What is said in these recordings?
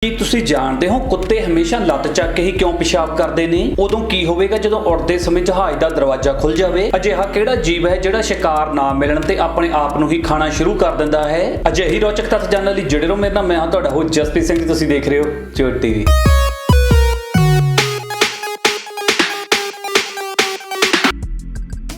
ਕੀ ਤੁਸੀਂ ਜਾਣਦੇ ਹੋ ਕੁੱਤੇ ਹਮੇਸ਼ਾ ਲੱਤ ਚੱਕ ਕੇ ਹੀ ਕਿਉਂ ਪਿਸ਼ਾਬ ਕਰਦੇ ਨੇ? ਉਦੋਂ ਕੀ ਹੋਵੇਗਾ ਜਦੋਂ ਉੜਦੇ ਸਮੇਂ ਜਹਾਜ਼ ਦਾ ਦਰਵਾਜ਼ਾ ਖੁੱਲ ਜਾਵੇ? ਅਜਿਹਾ ਕਿਹੜਾ ਜੀਵ ਹੈ ਜਿਹੜਾ ਸ਼ਿਕਾਰ ਨਾ ਮਿਲਣ ਤੇ ਆਪਣੇ ਆਪ ਨੂੰ ਹੀ ਖਾਣਾ ਸ਼ੁਰੂ ਕਰ ਦਿੰਦਾ ਹੈ? ਅਜਿਹੀ ਰੌਚਕ ਤੱਥ ਜਾਣਨ ਲਈ ਜੁੜੇ ਰਹੋ ਮੇਰੇ ਨਾਲ। ਮੈਂ ਹਾਂ ਤੁਹਾਡਾ ਹੋਸਟ ਜਸਪ੍ਰੀਤ ਸਿੰਘ, ਤੁਸੀਂ ਦੇਖ ਰਹੇ ਹੋ ਚੋਟ ਟੀਵੀ।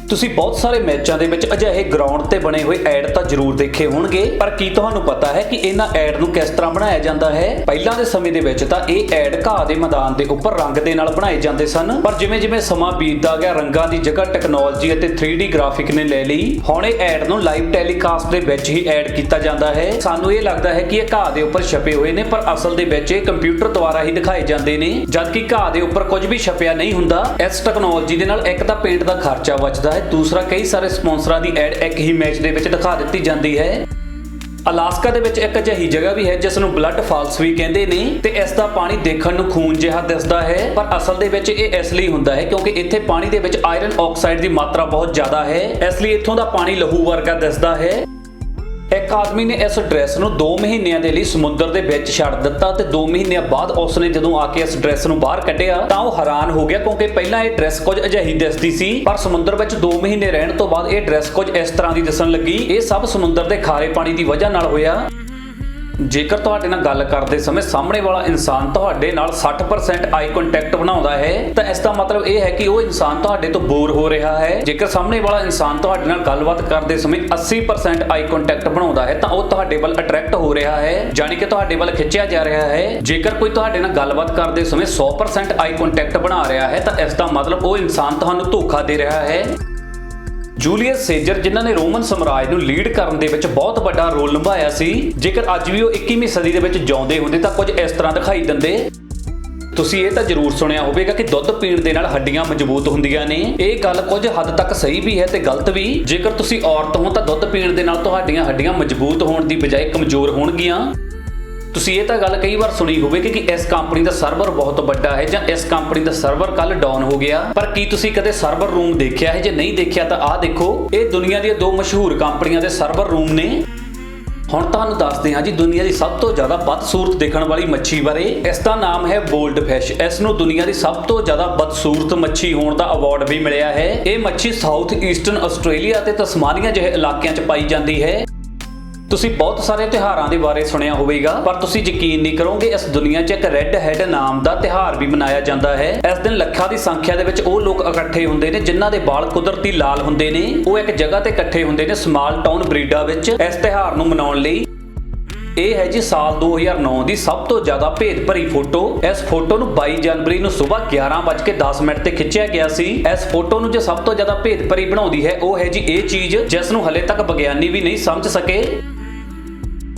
ਤੁਸੀਂ ਬਹੁਤ ਸਾਰੇ ਮੈਚਾਂ ਦੇ ਵਿੱਚ ਅਜਿਹੇ ਗਰਾਊਂਡ ਤੇ ਬਣੇ ਹੋਏ ਐਡ ਤਾਂ ਜ਼ਰੂਰ ਦੇਖੇ ਹੋਣਗੇ, ਪਰ ਕੀ ਤੁਹਾਨੂੰ ਪਤਾ ਹੈ ਕਿ ਇਹਨਾਂ ਐਡ ਨੂੰ ਕਿਸ ਤਰ੍ਹਾਂ ਬਣਾਇਆ ਜਾਂਦਾ ਹੈ? ਪਹਿਲਾਂ ਦੇ ਸਮੇਂ ਦੇ ਵਿੱਚ ਤਾਂ ਇਹ ਐਡ ਘਾਹ ਦੇ ਮੈਦਾਨ ਦੇ ਉੱਪਰ ਰੰਗ ਦੇ ਨਾਲ ਬਣਾਏ ਜਾਂਦੇ ਸਨ, ਪਰ ਜਿਵੇਂ-ਜਿਵੇਂ ਸਮਾਂ ਬੀਤਦਾ ਗਿਆ ਰੰਗਾਂ ਦੀ ਜਗ੍ਹਾ ਟੈਕਨੋਲੋਜੀ ਅਤੇ 3D ਗ੍ਰਾਫਿਕ ਨੇ ਲੈ ਲਈ। ਹੁਣ ਇਹ ਐਡ ਨੂੰ ਲਾਈਵ ਟੈਲੀਕਾਸਟ ਦੇ ਵਿੱਚ ਹੀ ਐਡ ਕੀਤਾ ਜਾਂਦਾ ਹੈ। ਸਾਨੂੰ ਇਹ ਲੱਗਦਾ ਹੈ ਕਿ ਇਹ ਘਾਹ ਦੇ ਉੱਪਰ ਛਪੇ ਹੋਏ ਨੇ, ਪਰ ਅਸਲ ਦੇ ਵਿੱਚ ਇਹ ਕੰਪਿਊਟਰ ਦੁਆਰਾ ਹੀ ਦਿਖਾਏ ਜਾਂਦੇ ਨੇ, ਜਦਕਿ ਘਾਹ ਦੇ ਉੱਪਰ ਕੁਝ ਵੀ ਛਪਿਆ ਨਹੀਂ ਹੁੰਦਾ। ਇਸ ਟੈਕਨੋਲੋਜੀ ਦੇ ਨਾਲ ਇੱਕ ਤਾਂ ਪੇਂਟ ਦਾ ਖਰਚਾ ਬਚਦਾ ਹੈ, ਦੂਸਰਾ ਕਈ ਸਾਰੇ ਸਪਾਂਸਰਾਂ ਦੀ ਐਡ ਇੱਕ ਹੀ ਮੈਚ ਦੇ ਵਿੱਚ ਦਿਖਾ ਦਿੱਤੀ ਜਾਂਦੀ ਹੈ। ਅਲਾਸਕਾ ਦੇ ਵਿੱਚ ਇੱਕ ਅਜਿਹੀ ਜਗ੍ਹਾ ਵੀ ਹੈ ਜਿਸ ਨੂੰ ਬਲੱਡ ਫਾਲਸ ਵੀ ਕਹਿੰਦੇ ਨੇ, ਤੇ ਇਸ ਦਾ ਪਾਣੀ ਦੇਖਣ ਨੂੰ ਖੂਨ ਜਿਹਾ ਦਿਸਦਾ ਹੈ, ਪਰ ਅਸਲ ਦੇ ਵਿੱਚ ਇਹ ਇਸ ਲਈ ਹੁੰਦਾ ਹੈ ਕਿਉਂਕਿ ਇੱਥੇ ਪਾਣੀ ਦੇ ਵਿੱਚ ਆਇਰਨ ਆਕਸਾਈਡ ਦੀ ਮਾਤਰਾ ਬਹੁਤ ਜ਼ਿਆਦਾ ਹੈ, ਇਸ ਲਈ ਇੱਥੋਂ ਦਾ ਪਾਣੀ ਲਹੂ ਵਰਗਾ ਦਿਸਦਾ ਹੈ। ਇੱਕ ਆਦਮੀ ਨੇ ਇਸ ਡਰੈਸ ਨੂੰ 2 ਮਹੀਨਿਆਂ ਦੇ ਲਈ ਸਮੁੰਦਰ ਦੇ ਵਿੱਚ ਛੱਡ ਦਿੱਤਾ ਤੇ 2 ਮਹੀਨਿਆਂ ਬਾਅਦ ਉਸਨੇ ਜਦੋਂ ਆ ਕੇ ਇਸ ਡਰੈਸ ਨੂੰ ਬਾਹਰ ਕੱਢਿਆ ਤਾਂ ਉਹ ਹੈਰਾਨ ਹੋ ਗਿਆ, ਕਿਉਂਕਿ ਪਹਿਲਾਂ ਇਹ ਡਰੈਸ ਕੁਝ ਅਜਿਹੀ ਦਿਸਦੀ ਸੀ, ਪਰ ਸਮੁੰਦਰ ਵਿੱਚ 2 ਮਹੀਨੇ ਰਹਿਣ ਤੋਂ ਬਾਅਦ ਇਹ ਡਰੈਸ ਕੁਝ ਇਸ ਤਰ੍ਹਾਂ ਦੀ ਦਿਸਣ ਲੱਗੀ। ਇਹ ਸਭ ਸਮੁੰਦਰ ਦੇ ਖਾਰੇ ਪਾਣੀ ਦੀ ਵਜ੍ਹਾ ਨਾਲ ਹੋਇਆ। ਜੇਕਰ ਤੁਹਾਡੇ ਨਾਲ ਗੱਲ ਕਰਦੇ ਸਮੇਂ ਸਾਹਮਣੇ ਵਾਲਾ ਇਨਸਾਨ ਤੁਹਾਡੇ ਨਾਲ 60% ਆਈ ਕੰਟੈਕਟ ਬਣਾਉਂਦਾ ਹੈ ਤਾਂ ਇਸ ਦਾ ਮਤਲਬ ਇਹ ਹੈ ਕਿ ਉਹ ਇਨਸਾਨ ਤੁਹਾਡੇ ਤੋਂ ਬੋਰ ਹੋ ਰਿਹਾ ਹੈ। ਜੇਕਰ ਸਾਹਮਣੇ ਵਾਲਾ ਇਨਸਾਨ ਤੁਹਾਡੇ ਨਾਲ ਗੱਲਬਾਤ ਕਰਦੇ ਸਮੇਂ 80% ਆਈ ਕੰਟੈਕਟ ਬਣਾਉਂਦਾ ਹੈ ਤਾਂ ਉਹ ਤੁਹਾਡੇ ਵੱਲ ਅਟਰੈਕਟ ਹੋ ਰਿਹਾ ਹੈ, ਯਾਨੀ ਕਿ ਤੁਹਾਡੇ ਵੱਲ ਖਿੱਚਿਆ ਜਾ ਰਿਹਾ ਹੈ। ਜੇਕਰ ਕੋਈ ਤੁਹਾਡੇ ਨਾਲ ਗੱਲਬਾਤ ਕਰਦੇ ਸਮੇਂ 100% ਆਈ ਕੰਟੈਕਟ ਬਣਾ ਰਿਹਾ ਹੈ ਤਾਂ ਇਸ ਦਾ ਮਤਲਬ ਉਹ ਇਨਸਾਨ ਤੁਹਾਨੂੰ ਧੋਖਾ ਦੇ ਰਿਹਾ ਹੈ। ਜੂਲੀਅਸ ਸੀਜ਼ਰ, ਜਿਨ੍ਹਾਂ ਨੇ ਰੋਮਨ ਸਾਮਰਾਜ ਨੂੰ ਲੀਡ ਕਰਨ ਦੇ ਵਿੱਚ ਬਹੁਤ ਵੱਡਾ ਰੋਲ ਨਿਭਾਇਆ ਸੀ, ਜੇਕਰ ਅੱਜ ਵੀ ਉਹ 21ਵੀਂ ਸਦੀ ਦੇ ਵਿੱਚ ਜਿਉਂਦੇ ਹੁੰਦੇ ਤਾਂ ਕੁਝ ਇਸ ਤਰ੍ਹਾਂ ਦਿਖਾਈ ਦਿੰਦੇ। ਤੁਸੀਂ ਇਹ ਤਾਂ ਜ਼ਰੂਰ ਸੁਣਿਆ ਹੋਵੇਗਾ ਕਿ ਦੁੱਧ ਪੀਣ ਦੇ ਨਾਲ ਹੱਡੀਆਂ ਮਜ਼ਬੂਤ ਹੁੰਦੀਆਂ ਨੇ। ਇਹ ਗੱਲ ਕੁਝ ਹੱਦ ਤੱਕ ਸਹੀ ਵੀ ਹੈ ਤੇ ਗਲਤ ਵੀ। ਜੇਕਰ ਤੁਸੀਂ ਔਰਤ ਹੋ ਤਾਂ ਦੁੱਧ ਪੀਣ ਦੇ ਨਾਲ ਤੁਹਾਡੀਆਂ ਹੱਡੀਆਂ ਮਜ਼ਬੂਤ ਹੋਣ ਦੀ ਬਜਾਏ ਕਮਜ਼ੋਰ ਹੋਣਗੀਆਂ। ਤੁਸੀਂ ਇਹ ਤਾਂ ਗੱਲ ਕਈ ਵਾਰ ਸੁਣੀ ਹੋਵੇਗੀ ਕਿ ਇਸ ਕੰਪਨੀ ਦਾ ਸਰਵਰ ਬਹੁਤ ਵੱਡਾ ਹੈ ਜਾਂ ਇਸ ਕੰਪਨੀ ਦਾ ਸਰਵਰ ਕੱਲ ਡਾਊਨ ਹੋ ਗਿਆ, ਪਰ ਕੀ ਤੁਸੀਂ ਕਦੇ ਸਰਵਰ ਰੂਮ ਦੇਖਿਆ ਹੈ? ਜੇ ਨਹੀਂ ਦੇਖਿਆ ਤਾਂ ਆਹ ਦੇਖੋ, ਇਹ ਦੁਨੀਆ ਦੀਆਂ 2 ਮਸ਼ਹੂਰ ਕੰਪਨੀਆਂ ਦੇ ਸਰਵਰ ਰੂਮ ਨੇ। ਹੁਣ ਤੁਹਾਨੂੰ ਦੱਸਦੇ ਹਾਂ ਜੀ ਦੁਨੀਆ ਦੀ ਸਭ ਤੋਂ ਜ਼ਿਆਦਾ ਬਦਸੂਰਤ ਦਿਖਣ ਵਾਲੀ ਮੱਛੀ ਬਾਰੇ। ਇਸ ਦਾ ਨਾਮ ਹੈ ਗੋਲਡ ਫਿਸ਼। ਇਸ ਨੂੰ ਦੁਨੀਆ ਦੀ ਸਭ ਤੋਂ ਜ਼ਿਆਦਾ ਬਦਸੂਰਤ ਮੱਛੀ ਹੋਣ ਦਾ ਅਵਾਰਡ ਵੀ ਮਿਲਿਆ ਹੈ। ਇਹ ਮੱਛੀ ਸਾਊਥ ਈਸਟਰਨ ਆਸਟ੍ਰੇਲੀਆ ਅਤੇ ਤਸਮਾਨੀਆ ਜਿਹੇ ਇਲਾਕਿਆਂ 'ਚ ਪਾਈ ਜਾਂਦੀ ਹੈ। ਤੁਸੀਂ ਬਹੁਤ ਸਾਰੇ ਤਿਉਹਾਰਾਂ ਦੇ ਬਾਰੇ ਸੁਣਿਆ ਹੋਵੇਗਾ, ਪਰ ਤੁਸੀਂ ਯਕੀਨ ਨਹੀਂ ਕਰੋਗੇ ਇਸ ਦੁਨੀਆ 'ਚ ਇੱਕ ਰੈੱਡ ਹੈਡ ਨਾਮ ਦਾ ਤਿਉਹਾਰ ਵੀ ਮਨਾਇਆ ਜਾਂਦਾ ਹੈ। ਇਸ ਦਿਨ ਲੱਖਾਂ ਦੀ ਸੰਖਿਆ ਦੇ ਵਿੱਚ ਉਹ ਲੋਕ ਇਕੱਠੇ ਹੁੰਦੇ ਨੇ ਜਿਨ੍ਹਾਂ ਦੇ ਵਾਲ ਕੁਦਰਤੀ ਲਾਲ ਹੁੰਦੇ ਨੇ। ਉਹ ਇੱਕ ਜਗ੍ਹਾ ਤੇ ਇਕੱਠੇ ਹੁੰਦੇ ਨੇ ਸਮਾਲ ਟਾਊਨ ਬਰੀਡਾ ਵਿੱਚ ਇਸ ਤਿਉਹਾਰ ਨੂੰ ਮਨਾਉਣ ਲਈ। ਇਹ ਹੈ ਜੀ ਸਾਲ 2009 ਦੀ ਸਭ ਤੋਂ ਜ਼ਿਆਦਾ ਭੇਦ ਭਰੀ ਫੋਟੋ। ਇਸ ਫੋਟੋ ਨੂੰ 22 ਜਨਵਰੀ ਨੂੰ ਸਵੇਰ 11:10 ਤੇ ਖਿੱਚਿਆ ਗਿਆ ਸੀ। ਇਸ ਫੋਟੋ ਨੂੰ ਜੋ ਸਭ ਤੋਂ ਜ਼ਿਆਦਾ ਭੇਦ ਭਰੀ ਬਣਾਉਂਦੀ ਹੈ ਉਹ ਹੈ ਜੀ ਇਹ ਚੀਜ਼ ਜਿਸ ਨੂੰ ਹਲੇ ਤੱਕ ਵਿਗਿਆਨੀ ਵੀ ਨਹੀਂ ਸਮਝ ਸਕੇ।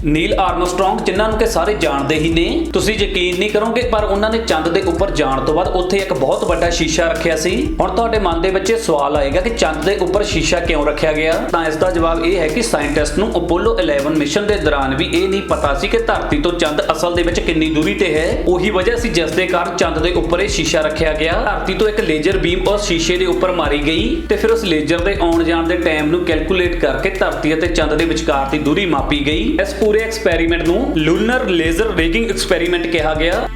ਨੀਲ ਆਰਮਸਟਰੌਂਗ, ਜਿਨ੍ਹਾਂ ਨੂੰ ਕਿ ਸਾਰੇ ਜਾਣਦੇ ਹੀ ਨੇ, ਤੁਸੀਂ ਯਕੀਨ ਨਹੀਂ ਕਰੋਗੇ ਪਰ ਉਹਨਾਂ ਨੇ ਚੰਦ ਦੇ ਉੱਪਰ ਜਾਣ ਤੋਂ ਬਾਅਦ ਉੱਥੇ ਇੱਕ ਬਹੁਤ ਵੱਡਾ ਸ਼ੀਸ਼ਾ ਰੱਖਿਆ ਸੀ। ਹੁਣ ਤੁਹਾਡੇ ਮਨ ਦੇ ਵਿੱਚ ਇਹ ਸਵਾਲ ਆਏਗਾ ਕਿ ਚੰਦ ਦੇ ਉੱਪਰ ਸ਼ੀਸ਼ਾ ਕਿਉਂ ਰੱਖਿਆ ਗਿਆ? ਤਾਂ ਇਸ ਦਾ ਜਵਾਬ ਇਹ ਹੈ ਕਿ ਸਾਇੰਟਿਸਟ ਨੂੰ ਅਪੋਲੋ 11 ਮਿਸ਼ਨ ਦੇ ਦੌਰਾਨ ਵੀ ਇਹ ਨਹੀਂ ਪਤਾ ਸੀ ਕਿ ਧਰਤੀ ਤੋਂ ਚੰਦ ਅਸਲ ਦੇ ਵਿੱਚ ਕਿੰਨੀ ਦੂਰੀ ਤੇ ਹੈ। ਉਹੀ ਵਜ੍ਹਾ ਸੀ ਜਿਸ ਦੇ ਕਾਰਨ ਚੰਦ ਦੇ ਉੱਪਰ ਇਹ ਸ਼ੀਸ਼ਾ ਰੱਖਿਆ ਗਿਆ। ਧਰਤੀ ਤੋਂ ਇੱਕ ਲੇਜ਼ਰ ਬੀਮ ਉਸ ਸ਼ੀਸ਼ੇ ਦੇ ਉੱਪਰ ਮਾਰੀ ਗਈ ਤੇ ਫਿਰ ਉਸ ਲੇਜ਼ਰ ਦੇ ਆਉਣ ਜਾਣ ਦੇ ਟਾਈਮ ਨੂੰ ਕੈਲਕੂਲੇਟ ਕਰਕੇ ਧਰਤੀ ਅਤੇ ਚੰਦ ਦੇ ਵਿਚਕਾਰ ਦੀ ਦੂਰੀ ਮਾਪੀ ਗਈ। ਇਸ ਪੂਰੇ ਐਕਸਪੈਰੀਮੈਂਟ ਨੂੰ ਲੂਨਰ ਲੇਜ਼ਰ ਰਿਗਿੰਗ ਐਕਸਪੈਰੀਮੈਂਟ ਕਿਹਾ ਗਿਆ।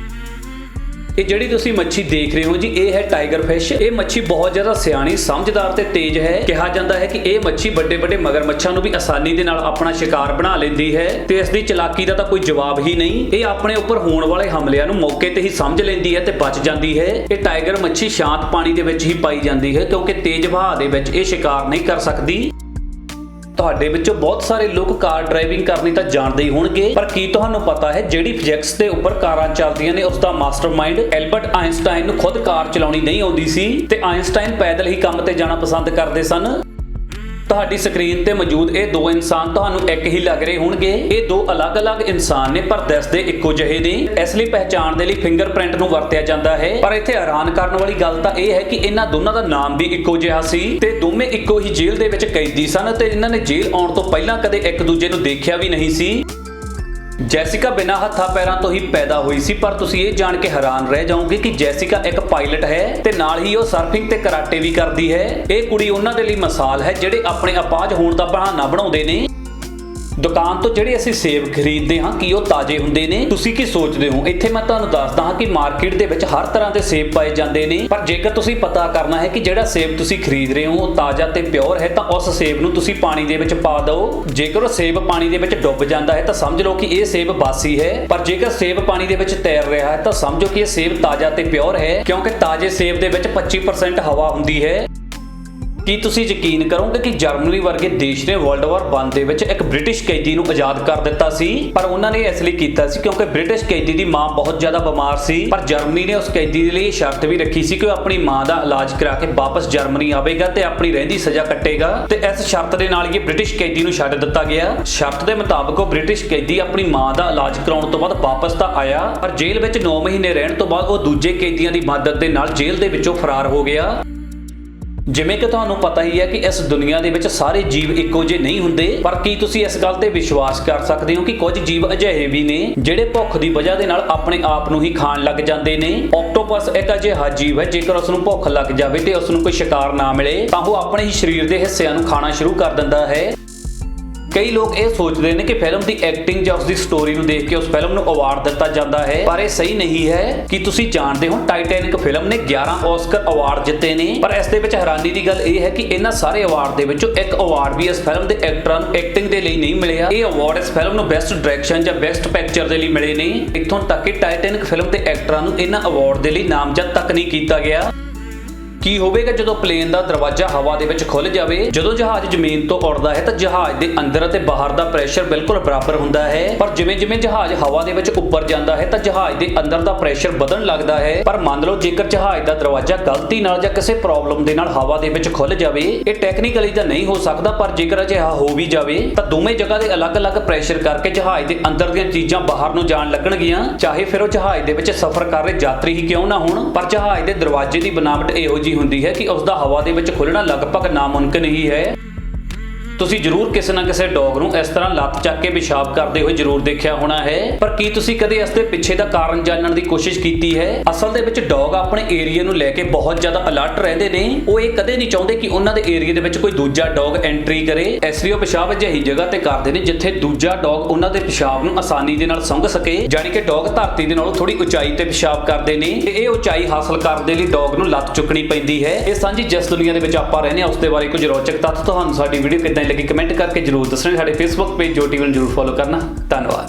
ਇਹ ਜਿਹੜੀ ਤੁਸੀਂ ਮੱਛੀ ਦੇਖ ਰਹੇ ਹੋ ਜੀ ਇਹ ਹੈ ਟਾਈਗਰ ਫਿਸ਼। ਇਹ ਮੱਛੀ ਬਹੁਤ ਜ਼ਿਆਦਾ ਸਿਆਣੀ, ਸਮਝਦਾਰ ਤੇ ਤੇਜ਼ ਹੈ। ਕਿਹਾ ਜਾਂਦਾ ਹੈ ਕਿ ਇਹ ਮੱਛੀ ਵੱਡੇ-ਵੱਡੇ ਮਗਰਮੱਛਾਂ ਨੂੰ ਵੀ ਆਸਾਨੀ ਦੇ ਨਾਲ ਆਪਣਾ ਸ਼ਿਕਾਰ ਬਣਾ ਲੈਂਦੀ ਹੈ ਤੇ ਇਸ ਦੀ ਚਲਾਕੀ ਦਾ ਤਾਂ ਕੋਈ ਜਵਾਬ ਹੀ ਨਹੀਂ। ਇਹ ਆਪਣੇ ਉੱਪਰ ਹੋਣ ਵਾਲੇ ਹਮਲਿਆਂ ਨੂੰ ਮੌਕੇ ਤੇ ਹੀ ਸਮਝ ਲੈਂਦੀ ਹੈ ਤੇ ਬਚ ਜਾਂਦੀ ਹੈ। ਇਹ ਟਾਈਗਰ ਮੱਛੀ ਸ਼ਾਂਤ ਪਾਣੀ ਦੇ ਵਿੱਚ ਹੀ ਪਾਈ ਜਾਂਦੀ ਹੈ ਕਿਉਂਕਿ ਤੇਜ਼ ਵਹਾਅ ਦੇ ਵਿੱਚ ਇਹ ਸ਼ਿਕਾਰ ਨਹੀਂ ਕਰ ਸਕਦੀ। ਤੁਹਾਡੇ ਵਿੱਚੋਂ ਬਹੁਤ ਸਾਰੇ ਲੋਕ ਕਾਰ ਡਰਾਈਵਿੰਗ ਕਰਨੀ ਤਾਂ ਜਾਣਦੇ ਹੀ ਹੋਣਗੇ, ਪਰ ਕੀ ਤੁਹਾਨੂੰ ਪਤਾ ਹੈ ਜਿਹੜੀ ਫਿਜ਼ਿਕਸ ਦੇ ਉੱਪਰ ਕਾਰਾਂ ਚੱਲਦੀਆਂ ਨੇ ਉਸ ਦਾ ਮਾਸਟਰਮਾਈਂਡ ਐਲਬਰਟ ਆਇਨਸਟਾਈਨ ਨੂੰ ਖੁਦ ਕਾਰ ਚਲਾਉਣੀ ਨਹੀਂ ਆਉਂਦੀ ਸੀ ਤੇ ਆਇਨਸਟਾਈਨ ਪੈਦਲ ਹੀ ਕੰਮ ਤੇ ਜਾਣਾ ਪਸੰਦ ਕਰਦੇ ਸਨ। ਤੁਹਾਡੀ ਸਕਰੀਨ ਤੇ ਮੌਜੂਦ ਇਹ 2 ਇਨਸਾਨ ਤੁਹਾਨੂੰ ਇੱਕ ਹੀ ਲੱਗ ਰਹੇ ਹੋਣਗੇ। ਇਹ 2 ਅਲੱਗ-ਅਲੱਗ ਇਨਸਾਨ ਨੇ ਪਰ ਦਿਸਦੇ ਇੱਕੋ ਜਿਹੇ ਨੇ। ਇਸ ਲਈ ਪਹਿਚਾਣ ਦੇ ਲਈ ਫਿੰਗਰਪ੍ਰਿੰਟ ਨੂੰ ਵਰਤਿਆ ਜਾਂਦਾ ਹੈ, ਪਰ ਇੱਥੇ ਹੈਰਾਨ ਕਰਨ ਵਾਲੀ ਗੱਲ ਤਾਂ ਇਹ ਹੈ ਕਿ ਇਹਨਾਂ ਦੋਨਾਂ ਦਾ ਨਾਮ ਵੀ ਇੱਕੋ ਜਿਹਾ ਸੀ ਤੇ ਦੋਵੇਂ ਇੱਕੋ ਹੀ ਜੇਲ੍ਹ ਦੇ ਵਿੱਚ ਕੈਦੀ ਸਨ ਤੇ ਇਹਨਾਂ ਨੇ ਜੇਲ੍ਹ ਆਉਣ ਤੋਂ ਪਹਿਲਾਂ ਕਦੇ ਇੱਕ ਦੂਜੇ ਨੂੰ ਦੇਖਿਆ ਵੀ ਨਹੀਂ ਸੀ। ਜੈਸਿਕਾ ਬਿਨਾਂ ਹੱਥਾਂ ਪੈਰਾਂ ਤੋਂ ਹੀ ਪੈਦਾ ਹੋਈ ਸੀ, ਪਰ ਤੁਸੀਂ ਇਹ ਜਾਣ ਕੇ ਹੈਰਾਨ ਰਹਿ ਜਾਓਗੇ ਕਿ ਜੈਸਿਕਾ ਇੱਕ ਪਾਇਲਟ ਹੈ ਤੇ ਨਾਲ ਹੀ ਉਹ ਸਰਫਿੰਗ ਤੇ ਕਰਾਟੇ ਵੀ ਕਰਦੀ ਹੈ। ਇਹ ਕੁੜੀ ਉਹਨਾਂ ਦੇ ਲਈ ਮਿਸਾਲ ਹੈ ਜਿਹੜੇ ਆਪਣੇ ਅਪਾਹਜ ਹੋਣ ਦਾ ਬਹਾਨਾ ਬਣਾਉਂਦੇ ਨੇ। ਦੁਕਾਨ ਤੋਂ ਜਿਹੜੇ ਅਸੀਂ ਸੇਬ ਖਰੀਦਦੇ ਹਾਂ ਕੀ ਉਹ ਤਾਜ਼ੇ ਹੁੰਦੇ ਨੇ? ਤੁਸੀਂ ਕੀ ਸੋਚਦੇ ਹੋ? ਇੱਥੇ ਮੈਂ ਤੁਹਾਨੂੰ ਦੱਸਦਾ ਹਾਂ ਕਿ ਮਾਰਕੀਟ ਦੇ ਵਿੱਚ ਹਰ ਤਰ੍ਹਾਂ ਦੇ ਸੇਬ ਪਾਏ ਜਾਂਦੇ ਨੇ, ਪਰ ਜੇਕਰ ਤੁਸੀਂ ਪਤਾ ਕਰਨਾ ਹੈ ਕਿ ਜਿਹੜਾ ਸੇਬ ਤੁਸੀਂ ਖਰੀਦ ਰਹੇ ਹੋ ਉਹ ਤਾਜ਼ਾ ਤੇ ਪਿਓਰ ਹੈ ਤਾਂ ਉਸ ਸੇਬ ਨੂੰ ਤੁਸੀਂ ਪਾਣੀ ਦੇ ਵਿੱਚ ਪਾ ਦਿਓ। ਜੇਕਰ ਉਹ ਸੇਬ ਪਾਣੀ ਦੇ ਵਿੱਚ ਡੁੱਬ ਜਾਂਦਾ ਹੈ ਤਾਂ ਸਮਝ ਲਓ ਕਿ ਇਹ ਸੇਬ ਬਾਸੀ ਹੈ, ਪਰ ਜੇਕਰ ਸੇਬ ਪਾਣੀ ਦੇ ਵਿੱਚ ਤੈਰ ਰਿਹਾ ਹੈ ਤਾਂ ਸਮਝੋ ਕਿ ਇਹ ਸੇਬ ਤਾਜ਼ਾ ਤੇ ਪਿਓਰ ਹੈ, ਕਿਉਂਕਿ ਤਾਜ਼ੇ ਸੇਬ ਦੇ ਵਿੱਚ 25% ਹਵਾ ਹੁੰਦੀ ਹੈ। ਕੀ ਤੁਸੀਂ ਯਕੀਨ ਕਰੋਗੇ ਕਿ ਜਰਮਨੀ ਵਰਗੇ ਦੇਸ਼ ਨੇ ਵਰਲਡ ਵਾਰ 1 ਦੇ ਵਿੱਚ ਇੱਕ ਬ੍ਰਿਟਿਸ਼ ਕੈਦੀ ਨੂੰ ਆਜ਼ਾਦ ਕਰ ਦਿੱਤਾ ਸੀ? ਪਰ ਉਹਨਾਂ ਨੇ ਇਸ ਲਈ ਕੀਤਾ ਸੀ ਕਿਉਂਕਿ ਬ੍ਰਿਟਿਸ਼ ਕੈਦੀ ਦੀ ਮਾਂ ਬਹੁਤ ਜ਼ਿਆਦਾ ਬਿਮਾਰ ਸੀ, ਪਰ ਜਰਮਨੀ ਨੇ ਉਸ ਕੈਦੀ ਦੇ ਲਈ ਸ਼ਰਤ ਵੀ ਰੱਖੀ ਸੀ ਕਿ ਉਹ ਆਪਣੀ ਮਾਂ ਦਾ ਇਲਾਜ ਕਰਾ ਕੇ ਵਾਪਸ ਜਰਮਨੀ ਆਵੇਗਾ ਤੇ ਆਪਣੀ ਰਹਿੰਦੀ ਸਜ਼ਾ ਕੱਟੇਗਾ, ਤੇ ਇਸ ਸ਼ਰਤ ਦੇ ਨਾਲ ਹੀ ਬ੍ਰਿਟਿਸ਼ ਕੈਦੀ ਨੂੰ ਛੱਡ ਦਿੱਤਾ ਗਿਆ। ਸ਼ਰਤ ਦੇ ਮੁਤਾਬਕ ਉਹ ਬ੍ਰਿਟਿਸ਼ ਕੈਦੀ ਆਪਣੀ ਮਾਂ ਦਾ ਇਲਾਜ ਕਰਾਉਣ ਤੋਂ ਬਾਅਦ ਵਾਪਸ ਤਾਂ ਆਇਆ, ਪਰ ਜੇਲ੍ਹ ਵਿੱਚ 9 ਮਹੀਨੇ ਰਹਿਣ ਤੋਂ ਬਾਅਦ ਉਹ ਦੂਜੇ ਕੈਦੀਆਂ ਦੀ ਮਦਦ ਦੇ ਨਾਲ ਜੇਲ੍ਹ ਦੇ ਵਿੱਚੋਂ ਫਰਾਰ ਹੋ ਗਿਆ। ਜਿਵੇਂ ਕਿ ਤੁਹਾਨੂੰ ਪਤਾ ਹੀ ਹੈ ਕਿ ਇਸ ਦੁਨੀਆ ਦੇ ਵਿੱਚ ਸਾਰੇ ਜੀਵ ਇੱਕੋ ਜਿਹੇ ਨਹੀਂ ਹੁੰਦੇ, ਪਰ ਕੀ ਤੁਸੀਂ ਇਸ ਗੱਲ ਤੇ ਵਿਸ਼ਵਾਸ ਕਰ ਸਕਦੇ ਹੋ ਕਿ ਕੁਝ ਜੀਵ ਅਜਿਹੇ ਵੀ ਨੇ ਜਿਹੜੇ ਭੁੱਖ ਦੀ ਵਜ੍ਹਾ ਦੇ ਨਾਲ ਆਪਣੇ ਆਪ ਨੂੰ ਹੀ ਖਾਣ ਲੱਗ ਜਾਂਦੇ ਨੇ? ਆਕਟੋਪਸ ਇੱਕ ਅਜਿਹਾ ਜੀਵ ਹੈ ਜੇਕਰ ਉਸ ਨੂੰ ਭੁੱਖ ਲੱਗ ਜਾਵੇ ਤੇ ਉਸ ਨੂੰ ਕੋਈ ਸ਼ਿਕਾਰ ਨਾ ਮਿਲੇ ਤਾਂ ਉਹ ਆਪਣੇ ਹੀ ਸਰੀਰ ਦੇ ਹਿੱਸਿਆਂ ਨੂੰ ਖਾਣਾ ਸ਼ੁਰੂ ਕਰ ਦਿੰਦਾ ਹੈ। ਕਈ ਲੋਕ ਇਹ ਸੋਚਦੇ ਨੇ ਕਿ ਫਿਲਮ ਦੀ ਐਕਟਿੰਗ ਜਾਂ ਉਸ ਦੀ ਸਟੋਰੀ ਨੂੰ ਦੇਖ ਕੇ ਉਸ ਫਿਲਮ ਨੂੰ ਅਵਾਰਡ ਦਿੱਤਾ ਜਾਂਦਾ ਹੈ, ਪਰ ਇਹ ਸਹੀ ਨਹੀਂ ਹੈ। ਕੀ ਤੁਸੀਂ ਜਾਣਦੇ ਹੋ ਟਾਈਟੈਨਿਕ ਫਿਲਮ ਨੇ 11 ਆਸਕਰ ਅਵਾਰਡ ਜਿੱਤੇ ਨੇ, ਪਰ ਇਸ ਦੇ ਵਿੱਚ ਹੈਰਾਨੀ ਦੀ ਗੱਲ ਇਹ ਹੈ ਕਿ ਇਹਨਾਂ ਸਾਰੇ ਅਵਾਰਡ ਦੇ ਵਿੱਚੋਂ ਇੱਕ ਅਵਾਰਡ ਵੀ ਇਸ ਫਿਲਮ ਦੇ ਐਕਟਰਾਂ ਨੂੰ ਐਕਟਿੰਗ ਦੇ ਲਈ ਨਹੀਂ ਮਿਲਿਆ। ਇਹ ਅਵਾਰਡ ਇਸ ਫਿਲਮ ਨੂੰ ਬੈਸਟ ਡਾਇਰੈਕਸ਼ਨ ਜਾਂ ਬੈਸਟ ਪਿਕਚਰ ਦੇ ਲਈ ਮਿਲੇ ਨੇ। ਇੱਥੋਂ ਤੱਕ ਕਿ ਟਾਈਟੈਨਿਕ ਫਿਲਮ ਦੇ ਐਕਟਰਾਂ ਨੂੰ ਇਹਨਾਂ ਅਵਾਰਡ ਦੇ ਲਈ ਨਾਮਜ਼ਦ ਤੱਕ ਨਹੀਂ ਕੀਤਾ ਗਿਆ। ਕੀ ਹੋਵੇਗਾ ਜਦੋਂ ਪਲੇਨ ਦਾ ਦਰਵਾਜ਼ਾ ਹਵਾ ਦੇ ਵਿੱਚ ਖੁੱਲ ਜਾਵੇ? ਜਦੋਂ ਜਹਾਜ਼ ਜ਼ਮੀਨ ਤੋਂ ਉੱਡਦਾ ਹੈ ਤਾਂ ਜਹਾਜ਼ ਦੇ ਅੰਦਰ ਅਤੇ ਬਾਹਰ ਦਾ ਪ੍ਰੈਸ਼ਰ ਬਿਲਕੁਲ ਬਰਾਬਰ ਹੁੰਦਾ ਹੈ, ਪਰ ਜਿਵੇਂ-ਜਿਵੇਂ ਜਹਾਜ਼ ਹਵਾ ਦੇ ਵਿੱਚ ਉੱਪਰ ਜਾਂਦਾ ਹੈ ਤਾਂ ਜਹਾਜ਼ ਦੇ ਅੰਦਰ ਦਾ ਪ੍ਰੈਸ਼ਰ ਵਧਣ ਲੱਗਦਾ ਹੈ। ਪਰ ਮੰਨ ਲਓ ਜੇਕਰ ਜਹਾਜ਼ ਦਾ ਦਰਵਾਜ਼ਾ ਗਲਤੀ ਨਾਲ ਜਾਂ ਕਿਸੇ ਪ੍ਰੋਬਲਮ ਦੇ ਨਾਲ ਹਵਾ ਦੇ ਵਿੱਚ ਖੁੱਲ ਜਾਵੇ, ਇਹ ਟੈਕਨੀਕਲੀ ਤਾਂ ਨਹੀਂ ਹੋ ਸਕਦਾ, ਪਰ ਜੇਕਰ ਅਜਿਹਾ ਹੋ ਵੀ ਜਾਵੇ ਤਾਂ ਦੋਵੇਂ ਜਗ੍ਹਾ ਦੇ ਅਲੱਗ-ਅਲੱਗ ਪ੍ਰੈਸ਼ਰ ਕਰਕੇ ਜਹਾਜ਼ ਦੇ ਅੰਦਰ ਦੀਆਂ ਚੀਜ਼ਾਂ ਬਾਹਰ ਨੂੰ ਜਾਣ ਲੱਗਣਗੀਆਂ, ਚਾਹੇ ਫਿਰ ਉਹ ਜਹਾਜ਼ ਦੇ ਵਿੱਚ ਸਫ਼ਰ ਕਰ ਰਹੇ ਯਾਤਰੀ ਹੀ ਕਿਉਂ ਨਾ ਹੋਣ। ਪਰ ਜਹਾਜ਼ ਦੇ ਦਰਵਾਜ਼ੇ ਦੀ ਬਣਾਵਟ ਇਹੋ ਜਿਹੀ ਹੁੰਦੀ ਹੈ ਕਿ ਉਸ ਦਾ ਹਵਾ ਦੇ ਵਿੱਚ ਖੁੱਲਣਾ ਲਗਭਗ ਨਾਮੁਮਕਿਨ ਹੀ ਹੈ। ਤੁਸੀਂ ਜ਼ਰੂਰ ਕਿਸੇ ਨਾ ਕਿਸੇ ਡੌਗ ਨੂੰ ਇਸ ਤਰ੍ਹਾਂ ਲੱਤ ਚੱਕ ਕੇ ਪਿਸ਼ਾਬ ਕਰਦੇ ਹੋਏ ਜ਼ਰੂਰ ਦੇਖਿਆ ਹੋਣਾ ਹੈ, ਪਰ ਕੀ ਤੁਸੀਂ ਕਦੇ ਇਸ ਦੇ ਪਿੱਛੇ ਦਾ ਕਾਰਨ ਜਾਣਨ ਦੀ ਕੋਸ਼ਿਸ਼ ਕੀਤੀ ਹੈ? ਅਸਲ ਦੇ ਵਿੱਚ ਡੌਗ ਆਪਣੇ ਏਰੀਆ ਨੂੰ ਲੈ ਕੇ ਬਹੁਤ ਜ਼ਿਆਦਾ ਅਲਰਟ ਰਹਿੰਦੇ ਨੇ। ਉਹ ਇਹ ਕਦੇ ਨਹੀਂ ਚਾਹੁੰਦੇ ਕਿ ਉਹਨਾਂ ਦੇ ਏਰੀਆ ਦੇ ਵਿੱਚ ਕੋਈ ਦੂਜਾ ਡੌਗ ਐਂਟਰੀ ਕਰੇ, ਇਸ ਲਈ ਉਹ ਪਿਸ਼ਾਬ ਅਜਿਹੀ ਜਗ੍ਹਾ ਤੇ ਕਰਦੇ ਨੇ ਜਿੱਥੇ ਦੂਜਾ ਡੌਗ ਉਹਨਾਂ ਦੇ ਪਿਸ਼ਾਬ ਨੂੰ ਆਸਾਨੀ ਦੇ ਨਾਲ ਸੁੰਘ ਸਕੇ, ਯਾਨੀ ਕਿ ਡੌਗ ਧਰਤੀ ਦੇ ਨਾਲੋਂ ਥੋੜੀ ਉਚਾਈ ਤੇ ਪਿਸ਼ਾਬ ਕਰਦੇ ਨੇ ਤੇ ਇਹ ਉਚਾਈ ਹਾਸਲ ਕਰਨ ਦੇ ਲਈ ਡੌਗ ਨੂੰ ਲੱਤ ਚੁੱਕਣੀ ਪੈਂਦੀ ਹੈ। ਇਹ ਸਾਂਝੀ ਜਿਸ ਦੁਨੀਆ ਦੇ ਵਿੱਚ ਆਪਾਂ ਰਹਿੰਦੇ ਹਾਂ ਉਸ ਦੇ ਬਾਰੇ ਕੁਝ ਰੌਚਕ ਤੱਥ ਤੁਹਾਨੂੰ ਸਾਡੀ ਵੀਡੀਓ ਕਿੱਦਾਂ ਲੱਗੀ ਕਮੈਂਟ ਕਰਕੇ ਜਰੂਰ ਦੱਸਣਾ। ਸਾਡੇ ਫੇਸਬੁੱਕ ਪੇਜ ਜੋ ਟੀਵੀ ਨੂੰ ਜਰੂਰ ਫੋਲੋ ਕਰਨਾ। ਧੰਨਵਾਦ।